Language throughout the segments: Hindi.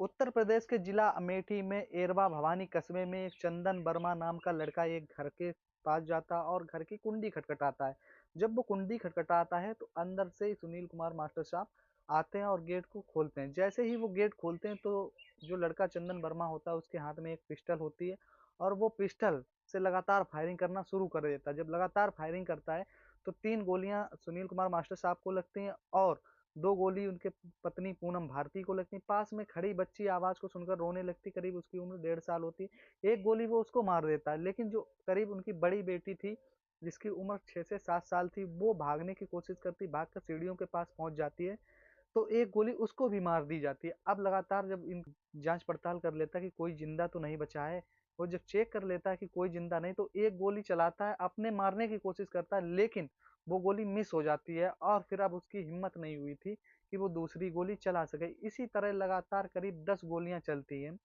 उत्तर प्रदेश के जिला अमेठी में एरवा भवानी कस्बे में एक चंदन वर्मा नाम का लड़का एक घर के पास जाता और घर की कुंडी खटखटाता है। जब वो कुंडी खटखटाता है तो अंदर से सुनील कुमार मास्टर साहब आते हैं और गेट को खोलते हैं। जैसे ही वो गेट खोलते हैं तो जो लड़का चंदन वर्मा होता है उसके हाथ में एक पिस्टल होती है और वो पिस्टल से लगातार फायरिंग करना शुरू कर देता है। जब लगातार फायरिंग करता है तो 3 गोलियां सुनील कुमार मास्टर साहब को लगती हैं और 2 गोली उनके पत्नी पूनम भारती को लगती। पास में खड़ी बच्ची आवाज को सुनकर रोने लगती। करीब उसकी उम्र 1.5 साल होती। एक गोली वो उसको मार देता है, लेकिन जो करीब उनकी बड़ी बेटी थी जिसकी उम्र 6 से 7 साल थी, वो भागने की कोशिश करती, भागकर सीढ़ियों के पास पहुंच जाती है तो एक गोली उसको भी मार दी जाती है। अब लगातार जब इन जांच पड़ताल कर लेता है कि कोई जिंदा तो नहीं बचा है, वो जब चेक कर लेता है कि कोई जिंदा नहीं तो एक गोली चलाता है, अपने मारने की कोशिश करता है, लेकिन वो गोली मिस हो जाती है और फिर अब उसकी हिम्मत नहीं हुई थी कि वो दूसरी गोली चला सके। इसी तरह लगातार करीब 10 गोलियां चलती हैं।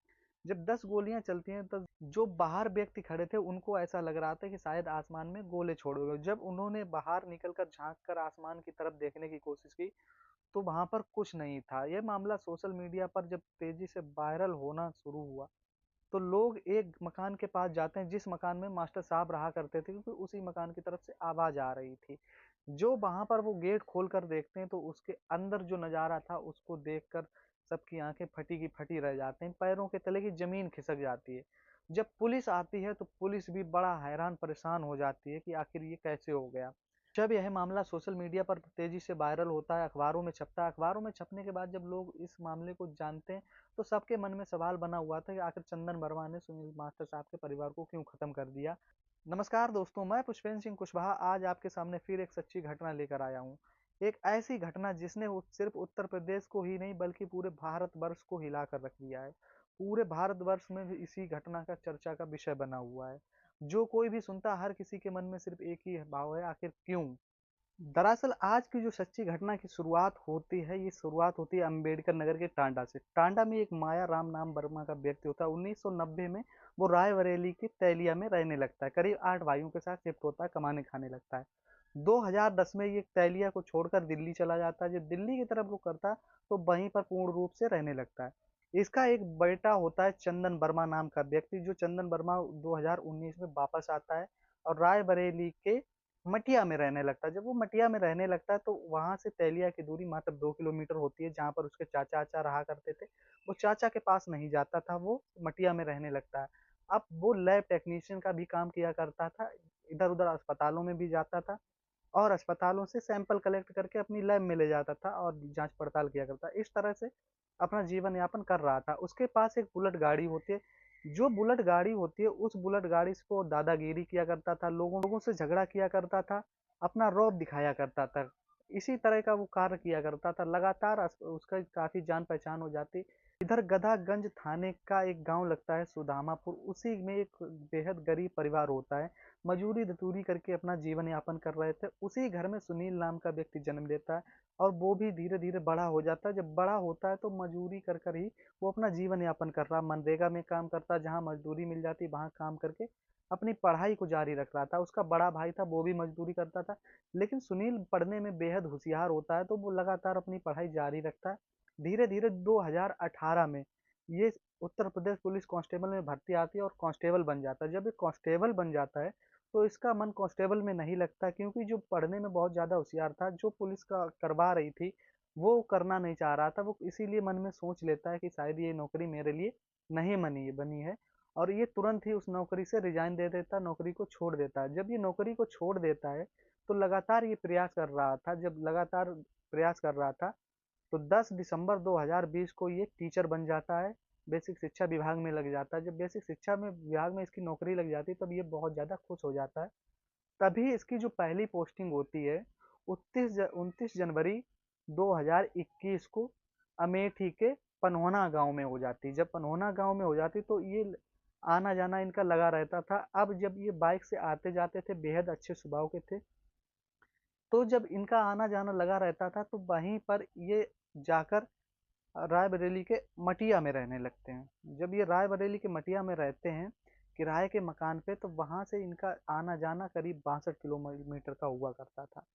जब 10 गोलियां चलती हैं तब जो बाहर व्यक्ति खड़े थे उनको ऐसा लग रहा था कि शायद आसमान में गोले छोड़ोगे। जब उन्होंने बाहर निकलकर झांक कर आसमान की तरफ देखने की कोशिश की तो वहां पर कुछ नहीं था। यह मामला सोशल मीडिया पर जब तेजी से वायरल होना शुरू हुआ तो लोग एक मकान के पास जाते हैं जिस मकान में मास्टर साहब रहा करते थे, क्योंकि उसी मकान की तरफ से आवाज आ रही थी। जो वहां पर वो गेट खोल कर देखते हैं तो उसके अंदर जो नजारा था उसको देखकर सबकी आंखें फटी की फटी रह जाते हैं, पैरों के तले की जमीन खिसक जाती है। जब पुलिस आती है तो पुलिस भी बड़ा हैरान परेशान हो जाती है कि आखिर ये कैसे हो गया। जब यह मामला सोशल मीडिया पर तेजी से वायरल होता है, अखबारों में छपता है, अखबारों में छपने के बाद जब लोग इस मामले को जानते हैं तो सबके मन में सवाल बना हुआ था कि आखिर चंदन वर्मा ने सुनील मास्टर साहब के परिवार को क्यों खत्म कर दिया। नमस्कार दोस्तों, मैं पुष्पेंद्र सिंह कुशवाहा आज आपके सामने फिर एक सच्ची घटना लेकर आया हूँ। एक ऐसी घटना जिसने सिर्फ उत्तर प्रदेश को ही नहीं बल्कि पूरे भारतवर्ष को हिला कर रख दिया है। पूरे भारतवर्ष में भी इसी घटना का चर्चा का विषय बना हुआ है। जो कोई भी सुनता हर किसी के मन में सिर्फ एक ही भाव है, आखिर क्यों। दरअसल आज की जो सच्ची घटना की शुरुआत होती है, ये शुरुआत होती है अंबेडकर नगर के टांडा से। टांडा में एक माया राम नाम वर्मा का व्यक्ति होता है। 1990 में वो रायबरेली के तैलिया में रहने लगता है। करीब 8 भाइयों के साथ शिफ्ट होता है, कमाने खाने लगता है। 2010 में ये तैलिया को छोड़कर दिल्ली चला जाता है। जब दिल्ली की तरफ रुख करता है तो वहीं पर पूर्ण रूप से रहने लगता है। इसका एक बेटा होता है चंदन वर्मा नाम का व्यक्ति, जो चंदन वर्मा 2019 में वापस आता है और रायबरेली के मटिया में रहने लगता है। जब वो मटिया में रहने लगता है तो वहां से तैलिया की दूरी मात्र 2 किलोमीटर होती है, जहाँ पर उसके चाचा चाचा रहा करते थे। वो चाचा के पास नहीं जाता था, वो मटिया में रहने लगता है। अब वो लैब टेक्नीशियन का भी काम किया करता था, इधर उधर अस्पतालों में भी जाता था और अस्पतालों से सैंपल कलेक्ट करके अपनी लैब में ले जाता था और जांच पड़ताल किया करता। इस तरह से अपना जीवन यापन कर रहा था। उसके पास एक बुलेट गाड़ी होती है। जो बुलेट गाड़ी होती है उस बुलेट गाड़ी से वो दादागिरी किया करता था, लोगों से झगड़ा किया करता था, अपना रौब दिखाया करता था। इसी तरह का वो कार्य किया करता था। लगातार उसका काफी जान पहचान हो जाती। इधर गधागंज थाने का एक गांव लगता है सुदामापुर, उसी में एक बेहद गरीब परिवार होता है। मजूरी दतूरी करके अपना जीवन यापन कर रहे थे। उसी घर में सुनील नाम का व्यक्ति जन्म लेता है और वो भी धीरे धीरे बड़ा हो जाता है। जब बड़ा होता है तो मजूरी कर कर ही वो अपना जीवन यापन कर रहा। मनरेगा में काम करता, जहाँ मजदूरी मिल जाती वहां काम करके अपनी पढ़ाई को जारी रख रहा था। उसका बड़ा भाई था, वो भी मजदूरी करता था, लेकिन सुनील पढ़ने में बेहद होशियार होता है तो वो लगातार अपनी पढ़ाई जारी रखता है। धीरे धीरे 2018 में ये उत्तर प्रदेश पुलिस कांस्टेबल में भर्ती आती है और कांस्टेबल बन जाता है। जब ये कांस्टेबल बन जाता है तो इसका मन कांस्टेबल में नहीं लगता, क्योंकि जो पढ़ने में बहुत ज्यादा होशियार था, जो पुलिस का करवा रही थी वो करना नहीं चाह रहा था। वो इसीलिए मन में सोच लेता है कि शायद ये नौकरी मेरे लिए नहीं बनी है और ये तुरंत ही उस नौकरी से रिजाइन दे देता, नौकरी को छोड़ देता है। जब ये नौकरी को छोड़ देता है तो लगातार ये प्रयास कर रहा था। जब लगातार प्रयास कर रहा था तो 10 दिसंबर 2020 को ये टीचर बन जाता है, बेसिक शिक्षा विभाग में लग जाता है। जब बेसिक शिक्षा में विभाग में इसकी नौकरी लग जाती है तब ये बहुत ज़्यादा खुश हो जाता है। तभी इसकी जो पहली पोस्टिंग होती है 29 जनवरी 2021 को अमेठी के पनहोना गांव में हो जाती। जब पनहोना गांव में हो जाती तो ये आना जाना इनका लगा रहता था। अब जब ये बाइक से आते जाते थे, बेहद अच्छे स्वभाव के थे, तो जब इनका आना जाना लगा रहता था तो वहीं पर ये जाकर रायबरेली के मटिया में रहने लगते हैं। जब ये रायबरेली के मटिया में रहते हैं किराए के मकान पे, तो वहां से इनका आना जाना करीब 62 किलोमीटर का हुआ करता था।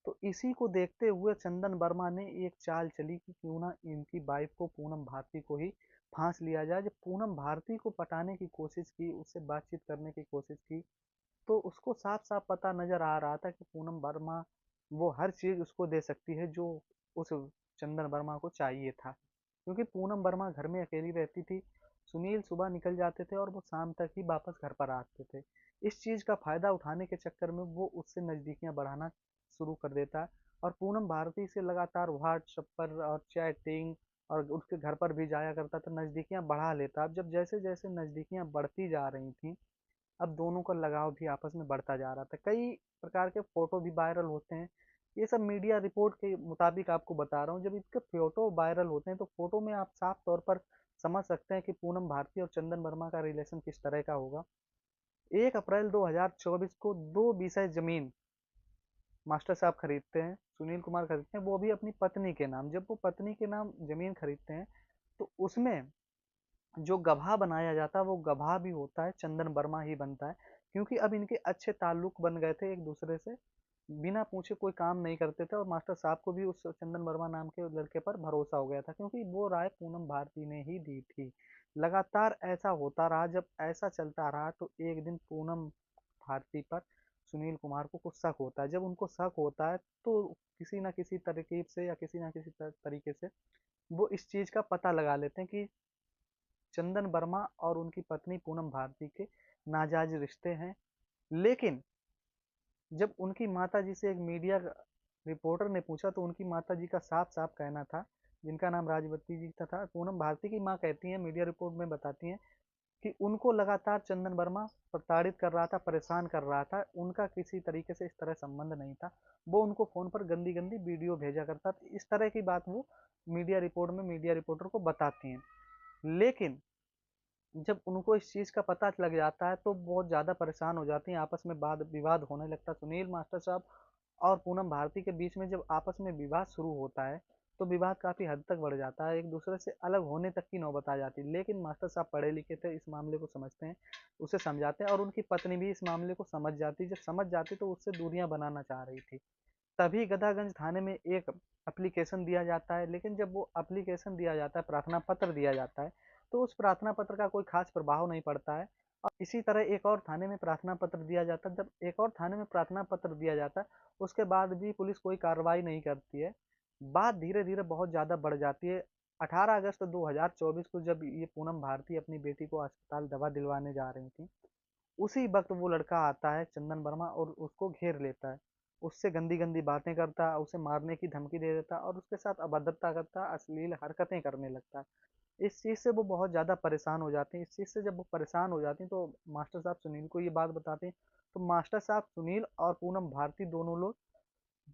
तो इसी को देखते हुए चंदन वर्मा ने एक चाल चली कि क्यों ना इनकी वाइफ को पूनम भारती को ही फांस लिया जाए। जब पूनम भारती को पटाने की कोशिश की, उससे बातचीत करने की कोशिश की, तो उसको साफ-साफ पता नज़र आ रहा था कि पूनम वर्मा वो हर चीज़ उसको दे सकती है जो उस चंदन वर्मा को चाहिए था। क्योंकि पूनम वर्मा घर में अकेली रहती थी, सुनील सुबह निकल जाते थे और वो शाम तक ही वापस घर पर आते थे। इस चीज़ का फ़ायदा उठाने के चक्कर में वो उससे नज़दीकियाँ बढ़ाना शुरू कर देता है और पूनम भारती से लगातार व्हाट्सएप पर और चैटिंग और उसके घर पर भी जाया करता था, नज़दीकियाँ बढ़ा लेता। अब जब जैसे-जैसे नज़दीकियाँ बढ़ती जा रही थीं, अब दोनों का लगाव भी आपस में बढ़ता जा रहा था। कई प्रकार के फ़ोटो भी वायरल होते हैं। ये सब मीडिया रिपोर्ट के मुताबिक आपको बता रहा हूँ। जब इसके फ़ोटो वायरल होते हैं तो फ़ोटो में आप साफ तौर पर समझ सकते हैं कि पूनम भारती और चंदन वर्मा का रिलेशन किस तरह का होगा। 1 अप्रैल 2024 को 2 बीघा ज़मीन मास्टर साहब खरीदते हैं, सुनील कुमार खरीदते हैं, वो भी अपनी पत्नी के नाम। जब वो पत्नी के नाम ज़मीन खरीदते हैं, तो उसमें जो गवाह बनाया जाता है वो गवाह भी होता है चंदन वर्मा ही बनता है, क्योंकि अब इनके अच्छे ताल्लुक बन गए थे एक दूसरे से, बिना पूछे कोई काम नहीं करते थे और मास्टर साहब को भी उस चंदन वर्मा नाम के लड़के पर भरोसा हो गया था, क्योंकि वो राय पूनम भारती ने ही दी थी। लगातार ऐसा होता रहा। जब ऐसा चलता रहा तो एक दिन पूनम भारती पर सुनील कुमार को कुछ शक होता है। जब उनको शक होता है तो किसी ना किसी तरकीब से या किसी ना किसी तरीके से वो इस चीज का पता लगा लेते हैं कि चंदन वर्मा और उनकी पत्नी पूनम भारती के नाजायज रिश्ते हैं। लेकिन जब उनकी माताजी से एक मीडिया रिपोर्टर ने पूछा तो उनकी माताजी का साफ-साफ कहना था, जिनका नाम राजवती जी था, पूनम भारती की माँ कहती हैं, मीडिया रिपोर्ट में बताती हैं कि उनको लगातार चंदन वर्मा प्रताड़ित कर रहा था, परेशान कर रहा था। उनका किसी तरीके से इस तरह संबंध नहीं था। वो उनको फ़ोन पर गंदी-गंदी वीडियो भेजा करता था। इस तरह की बात वो मीडिया रिपोर्ट में मीडिया रिपोर्टर को बताती हैं। लेकिन जब उनको इस चीज़ का पता लग जाता है तो बहुत ज़्यादा परेशान हो जाती हैं, आपस में वाद विवाद होने लगता है। सुनील मास्टर साहब और पूनम भारती के बीच में जब आपस में विवाद शुरू होता है, तो विवाद काफ़ी हद तक बढ़ जाता है, एक दूसरे से अलग होने तक की नौबत आ जाती है। लेकिन मास्टर साहब पढ़े लिखे थे, इस मामले को समझते हैं, उसे समझाते हैं और उनकी पत्नी भी इस मामले को समझ जाती है। जब समझ जाती तो उससे दूरियां बनाना चाह रही थी। तभी गदरगंज थाने में एक एप्लीकेशन दिया जाता है, लेकिन जब वो एप्लीकेशन दिया जाता है, प्रार्थना पत्र दिया जाता है, तो उस प्रार्थना पत्र का कोई खास प्रभाव नहीं पड़ता है। और इसी तरह एक और थाने में प्रार्थना पत्र दिया जाता है। जब एक और थाने में प्रार्थना पत्र दिया जाता है, उसके बाद भी पुलिस कोई कार्रवाई नहीं करती है। बात धीरे धीरे बहुत ज़्यादा बढ़ जाती है। 18 अगस्त 2024 को जब ये पूनम भारती अपनी बेटी को अस्पताल दवा दिलवाने जा रही थी, उसी वक्त वो लड़का आता है चंदन वर्मा और उसको घेर लेता है। उससे गंदी-गंदी बातें करता है, उसे मारने की धमकी दे देता है और उसके साथ अभद्रता करता है, अश्लील हरकतें करने लगता है। इस चीज़ से वो बहुत ज़्यादा परेशान हो जाते हैं। इस चीज़ से जब वो परेशान हो जाती हैं तो मास्टर साहब सुनील को ये बात बताते हैं। तो मास्टर साहब सुनील और पूनम भारती दोनों लोग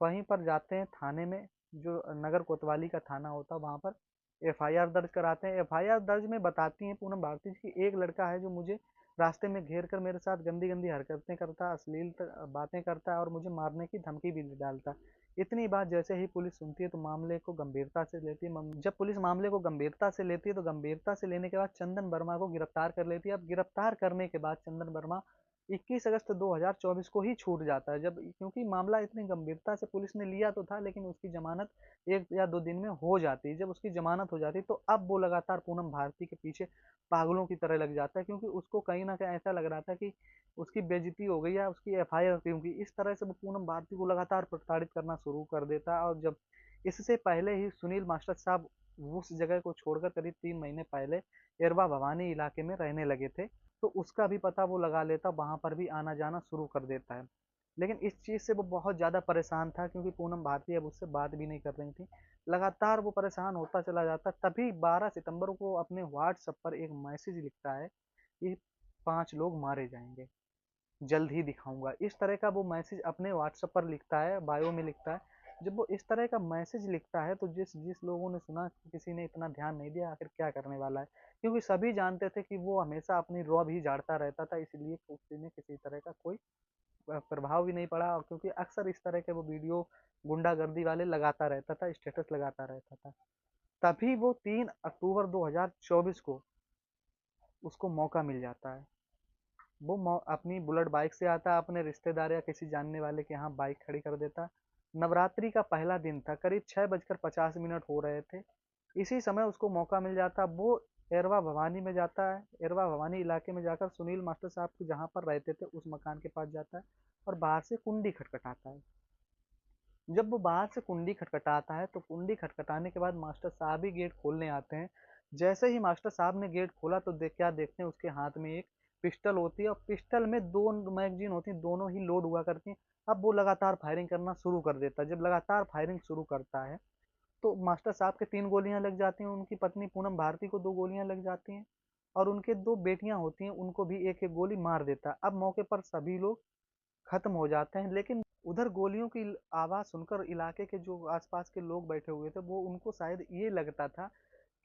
वहीं पर जाते हैं थाने में, जो नगर कोतवाली का थाना होता है वहाँ पर एफआईआर दर्ज कराते हैं। एफआईआर दर्ज में बताती हैं पूनम भारती की एक लड़का है जो मुझे रास्ते में घेर कर मेरे साथ गंदी गंदी हरकतें करता है, अश्लील बातें करता है और मुझे मारने की धमकी भी डालता है। इतनी बात जैसे ही पुलिस सुनती है तो मामले को गंभीरता से लेती है। जब पुलिस मामले को गंभीरता से लेती है तो गंभीरता से लेने के बाद चंदन वर्मा को गिरफ्तार कर लेती है। अब गिरफ्तार करने के बाद चंदन वर्मा 21 अगस्त 2024 को ही छूट जाता है, जब क्योंकि मामला इतनी गंभीरता से पुलिस ने लिया तो था, लेकिन उसकी जमानत 1 या 2 दिन में हो जाती है। जब उसकी जमानत हो जाती है तो अब वो लगातार पूनम भारती के पीछे पागलों की तरह लग जाता है, क्योंकि उसको कहीं न कहीं ऐसा लग रहा था कि उसकी बेइज्जती हो गई है, उसकी एफआईआर क्यों की। इस तरह से वो पूनम भारती को लगातार प्रताड़ित करना शुरू कर देता है। और जब इससे पहले ही सुनील मास्टर साहब उस जगह को छोड़कर करीब 3 महीने पहले एरवा भवानी इलाके में रहने लगे थे, तो उसका भी पता वो लगा लेता, वहाँ पर भी आना-जाना शुरू कर देता है। लेकिन इस चीज़ से वो बहुत ज़्यादा परेशान था, क्योंकि पूनम भारती अब उससे बात भी नहीं कर रही थी। लगातार वो परेशान होता चला जाता, तभी 12 सितंबर को अपने व्हाट्सएप पर एक मैसेज लिखता है कि 5 लोग मारे जाएँगे, जल्द ही दिखाऊँगा। इस तरह का वो मैसेज अपने व्हाट्सएप पर लिखता है, बायो में लिखता है। जब वो इस तरह का मैसेज लिखता है तो जिस जिस लोगों ने सुना, किसी ने इतना ध्यान नहीं दिया आखिर क्या करने वाला है। क्योंकि सभी जानते थे कि वो हमेशा अपनी रौब ही झाड़ता रहता था, इसलिए किसी ने किसी तरह का कोई प्रभाव भी नहीं पड़ा। और क्योंकि अक्सर इस तरह के वो वीडियो गुंडागर्दी वाले लगाता रहता था, स्टेटस लगाता रहता था। तभी वो 3 अक्टूबर 2024 को उसको मौका मिल जाता है। वो अपनी बुलेट बाइक से आता, अपने रिश्तेदार या किसी जानने वाले के यहाँ बाइक खड़ी कर देता। नवरात्रि का पहला दिन था, करीब 6 बजकर 50 मिनट हो रहे थे। इसी समय उसको मौका मिल जाता। वो एरवा भवानी में जाता है। एरवा भवानी इलाके में जाकर सुनील मास्टर साहब के जहाँ पर रहते थे उस मकान के पास जाता है और बाहर से कुंडी खटखटाता है। जब वो बाहर से कुंडी खटखटाता है तो कुंडी खटखटाने के बाद मास्टर साहब ही गेट खोलने आते हैं। जैसे ही मास्टर साहब ने गेट खोला तो क्या देखते हैं, उसके हाथ में एक पिस्टल होती है और पिस्टल में दो मैगजीन होती हैं, दोनों ही लोड हुआ करती हैं। अब वो लगातार फायरिंग करना शुरू कर देता है। जब लगातार फायरिंग शुरू करता है तो मास्टर साहब के 3 गोलियां लग जाती हैं, उनकी पत्नी पूनम भारती को 2 गोलियां लग जाती हैं और उनके 2 बेटियां होती हैं, उनको भी एक एक गोली मार देता है। अब मौके पर सभी लोग खत्म हो जाते हैं, लेकिन उधर गोलियों की आवाज़ सुनकर इलाके के जो आसपास के लोग बैठे हुए थे, वो उनको शायद ये लगता था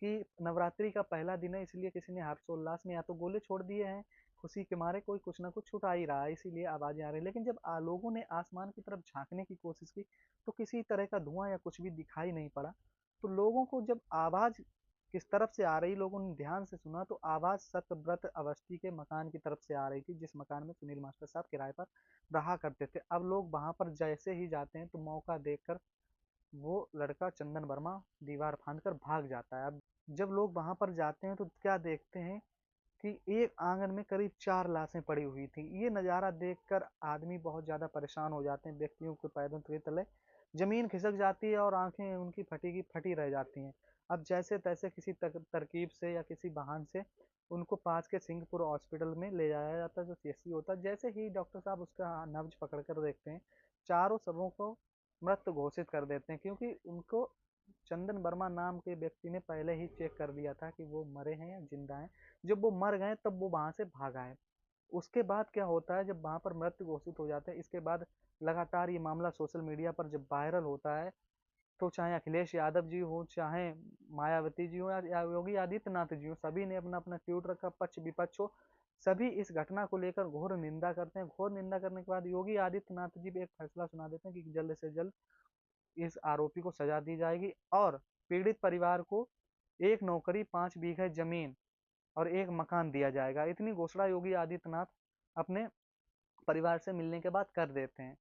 कि नवरात्रि का पहला दिन है, इसलिए किसी ने हर्षोल्लास में या तो गोले छोड़ दिए हैं, खुशी के मारे कोई कुछ ना कुछ छुटा ही रहा है, इसीलिए आवाज़ें आ रही हैं। लेकिन जब लोगों ने आसमान की तरफ झांकने की कोशिश की तो किसी तरह का धुआं या कुछ भी दिखाई नहीं पड़ा। तो लोगों को जब आवाज़ किस तरफ से आ रही, लोगों ने ध्यान से सुना तो आवाज़ सत्यव्रत अवस्थी के मकान की तरफ से आ रही थी, जिस मकान में सुनील मास्टर साहब किराए पर रहा करते थे। अब लोग वहां पर जैसे ही जाते हैं तो मौका देखकर वो लड़का चंदन वर्मा दीवार फांदकर भाग जाता है। अब जब लोग वहां पर जाते हैं तो क्या देखते हैं कि एक आंगन में करीब 4 लाशें पड़ी हुई थी। ये नज़ारा देखकर आदमी बहुत ज़्यादा परेशान हो जाते हैं, व्यक्तियों के पैरों के तले जमीन खिसक जाती है और आंखें उनकी फटी की फटी रह जाती हैं। अब जैसे तैसे किसी तरकीब से या किसी बहान से उनको पास के सिंहपुर हॉस्पिटल में ले जाया जाता है, जो सीएससी होता है। जैसे ही डॉक्टर साहब उसका नब्ज पकड़ कर देखते हैं, चारों शवों को मृत घोषित कर देते हैं, क्योंकि उनको चंदन वर्मा नाम के व्यक्ति ने पहले ही चेक कर दिया था कि वो मरे हैं या जिंदा हैं। जब वो मर गए तब वो वहां से भाग आए। उसके बाद क्या होता है, जब वहां पर मृत्यु घोषित हो जाते हैं, इसके बाद लगातार ये मामला सोशल मीडिया पर जब वायरल होता है तो चाहे अखिलेश यादव जी हो, चाहे मायावती जी हो या योगी आदित्यनाथ जी हो, सभी ने अपना अपना ट्वीट रखा, पक्ष विपक्ष हो, सभी इस घटना को लेकर घोर निंदा करते हैं। घोर निंदा करने के बाद योगी आदित्यनाथ जी भी एक फैसला सुना देते हैं कि जल्द से जल्द इस आरोपी को सजा दी जाएगी और पीड़ित परिवार को 1 नौकरी, 5 बीघे जमीन और 1 मकान दिया जाएगा। इतनी घोषणा योगी आदित्यनाथ अपने परिवार से मिलने के बाद कर देते हैं।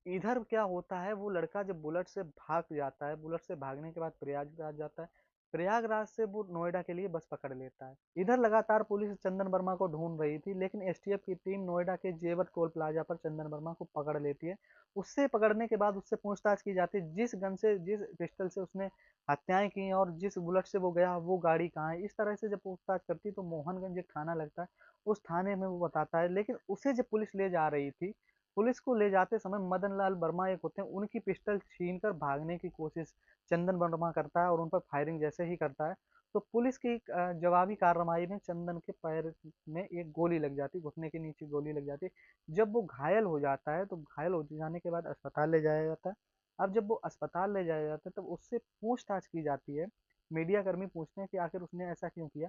इधर क्या होता है, वो लड़का जब बुलेट से भाग जाता है, बुलेट से भागने के बाद प्रयागराज जाता है, प्रयागराज से वो नोएडा के लिए बस पकड़ लेता है। इधर लगातार पुलिस चंदन वर्मा को ढूंढ रही थी, लेकिन एसटीएफ की टीम नोएडा के जेवर टोल प्लाजा पर चंदन वर्मा को पकड़ लेती है। उससे पकड़ने के बाद उससे पूछताछ की जाती है, जिस गन से, जिस पिस्टल से उसने हत्याएं की और जिस बुलेट से वो गया वो गाड़ी कहाँ है। इस तरह से जब पूछताछ करती तो मोहनगंज एक थाना लगता है, उस थाने में वो बताता है। लेकिन उसे जब पुलिस ले जा रही थी, पुलिस को ले जाते समय मदन लाल वर्मा एक होते हैं, उनकी पिस्टल छीनकर भागने की कोशिश चंदन वर्मा करता है और उन पर फायरिंग जैसे ही करता है तो पुलिस की जवाबी कार्रवाई में चंदन के पैर में एक गोली लग जाती है, घुटने के नीचे गोली लग जाती है। जब वो घायल हो जाता है तो घायल हो जाने के बाद अस्पताल ले जाया जाता है। अब जब वो अस्पताल ले जाया जाता है तब उससे पूछताछ की जाती है। मीडिया कर्मी पूछते हैं कि आखिर उसने ऐसा क्यों किया,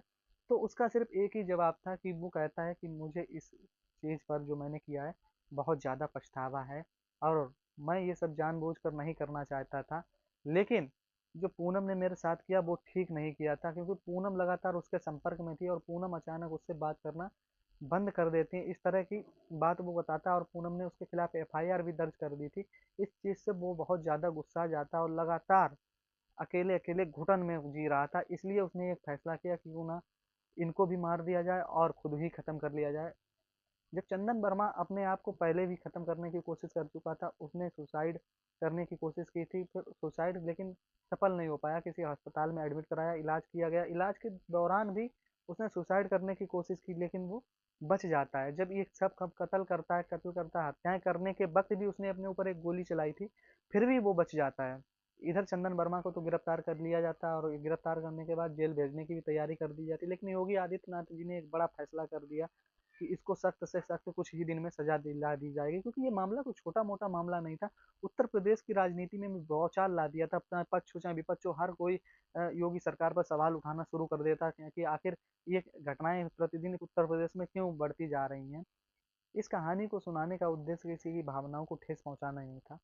तो उसका सिर्फ एक ही जवाब था कि वो कहता है कि मुझे इस चीज़ पर जो मैंने किया है बहुत ज़्यादा पछतावा है और मैं ये सब जानबूझकर नहीं करना चाहता था। लेकिन जो पूनम ने मेरे साथ किया वो ठीक नहीं किया था, क्योंकि पूनम लगातार उसके संपर्क में थी और पूनम अचानक उससे बात करना बंद कर देती है। इस तरह की बात वो बताता है और पूनम ने उसके खिलाफ एफआईआर भी दर्ज कर दी थी। इस चीज़ से वो बहुत ज़्यादा गुस्सा जाता है और लगातार अकेले अकेले घुटन में जी रहा था, इसलिए उसने एक फैसला किया कि क्यों ना इनको भी मार दिया जाए और खुद ही खत्म कर लिया जाए। जब चंदन वर्मा अपने आप को पहले भी खत्म करने की कोशिश कर चुका था, उसने सुसाइड करने की कोशिश की थी, फिर सुसाइड लेकिन सफल नहीं हो पाया, किसी अस्पताल में एडमिट कराया, इलाज किया गया, इलाज के दौरान भी उसने सुसाइड करने की कोशिश की लेकिन वो बच जाता है। जब ये सब कत्ल करता है, हत्याएं करने के वक्त भी उसने अपने ऊपर एक गोली चलाई थी, फिर भी वो बच जाता है। इधर चंदन वर्मा को तो गिरफ्तार कर लिया जाता है और गिरफ्तार करने के बाद जेल भेजने की भी तैयारी कर दी जाती है, लेकिन योगी आदित्यनाथ जी ने एक बड़ा फैसला कर दिया कि इसको सख्त से सख्त कुछ ही दिन में सजा दिला दी जाएगी, क्योंकि ये मामला कोई छोटा मोटा मामला नहीं था। उत्तर प्रदेश की राजनीति में भौचाल ला दिया था, चाहे पक्ष हो चाहे विपक्ष हो, हर कोई योगी सरकार पर सवाल उठाना शुरू कर देता कि आखिर ये घटनाएं प्रतिदिन उत्तर प्रदेश में क्यों बढ़ती जा रही हैं। इस कहानी को सुनाने का उद्देश्य किसी की भावनाओं को ठेस पहुंचाना नहीं था,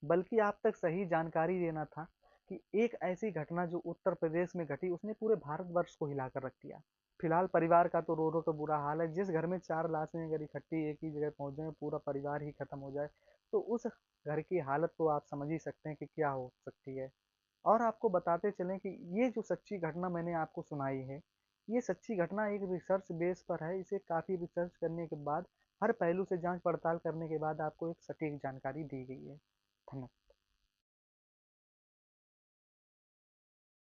बल्कि आप तक सही जानकारी देना था कि एक ऐसी घटना जो उत्तर प्रदेश में घटी उसने पूरे भारतवर्ष को हिलाकर रख दिया। फिलहाल परिवार का तो रो रो के बुरा हाल है। जिस घर में 4 लाशें अगर इकट्ठी एक ही जगह पहुंच जाए, पूरा परिवार ही खत्म हो जाए, तो उस घर की हालत तो आप समझ ही सकते हैं कि क्या हो सकती है। और आपको बताते चलें कि ये जो सच्ची घटना मैंने आपको सुनाई है, ये सच्ची घटना एक रिसर्च बेस पर है। इसे काफ़ी रिसर्च करने के बाद, हर पहलू से जाँच-पड़ताल करने के बाद आपको एक सटीक जानकारी दी गई है। धन्यवाद।